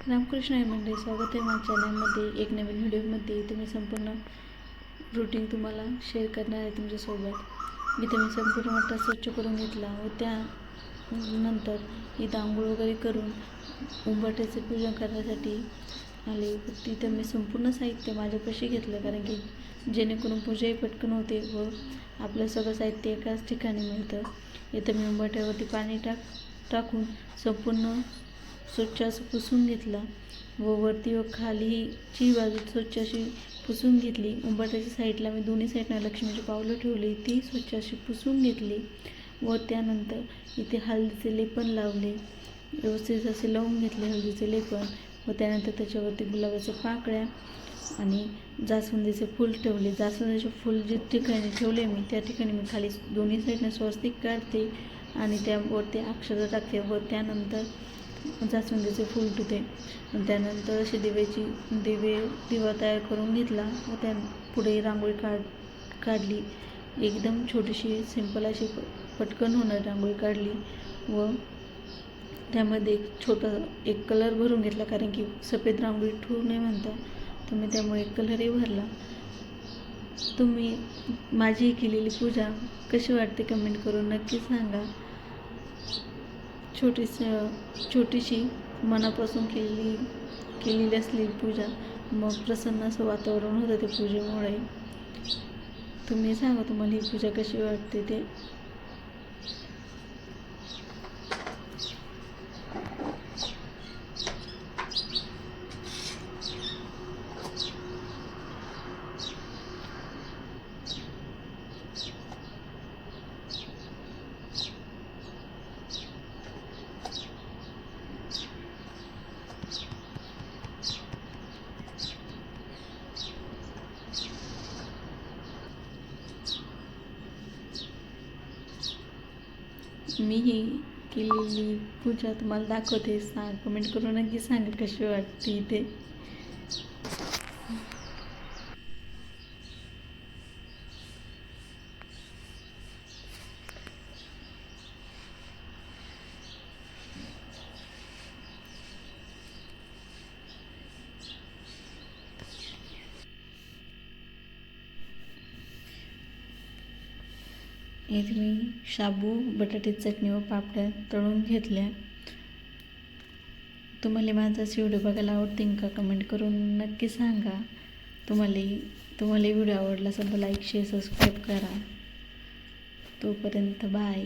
रामकृष्ण आहे मंडळी, स्वागत आहे माझ्या चॅनलमध्ये. एक नवीन व्हिडिओमध्ये इथे मी संपूर्ण रूटीन तुम्हाला शेअर करणार आहे तुमच्यासोबत. इथे मी संपूर्ण वाटा स्वच्छ करून घेतला व त्यानंतर इथं आंघोळ वगैरे करून उंबरठ्याचे पूजन करण्यासाठी आले. तिथं मी संपूर्ण साहित्य माझ्यापाशी घेतलं, कारण की जेणेकरून पूजाही पटकन होते व आपलं सगळं साहित्य एकाच ठिकाणी मिळतं. इथं मी उंबरठ्यावरती पाणी टाकून संपूर्ण स्वच्छ असं पुसून घेतला व वरती व खालीची बाजू स्वच्छ अशी पुसून घेतली. उंबरठ्याच्या साईडला मी दोन्ही साईडला लक्ष्मीची पावलं ठेवली, ती स्वच्छ अशी पुसून घेतली व त्यानंतर इथे हळदीचे लेपन लावले. व्यवस्थित असे लावून घेतले हळदीचे लेपन व त्यानंतर त्याच्यावरती गुलाबाच्या पाकळ्या आणि जास्वंदीचे फूल ठेवले. जास्वंदीचे फूल जे ठिकाणी ठेवले मी त्या ठिकाणी मी खाली दोन्ही साईडने स्वस्तिक काढते आणि त्यावरती अक्षता टाकते व त्यानंतर जास्वंदीचे फूल ठेवते. त्यानंतर अशी दिवा तयार करून घेतला व त्या पुढे रांगोळी काढली. एकदम छोटीशी सिंपल अशी पटकन होणार रांगोळी काढली व त्यामध्ये एक कलर भरून घेतला, कारण की सफेद रांगोळी ठेवू नये म्हणता, तर मी त्यामुळे एक कलरही भरला. तुम्ही माझी केलेली पूजा कशी वाटते कमेंट करून नक्की सांगा. छोटीशी मनापासून केलेली असलेली पूजा, मग प्रसन्न असं वातावरण होतं ते पूजेमुळे. तुम्ही सांगा तुम्हाला ही पूजा कशी वाटते ते. मी ही केलेली पूजा तुम्हाला दाखवते. कमेंट करून नक्की सांगा कशी वाटते ते. इथे मी शाबू, बटाटे चटणी व पापड्या तळून घेतल्या. तुम्हाला माझा व्हिडिओ बघायला आवडते का कमेंट करून नक्की सांगा. तुम्हाला व्हिडिओ आवडला असेल तर लाईक, शेअर, सबस्क्राईब करा. तोपर्यंत बाय.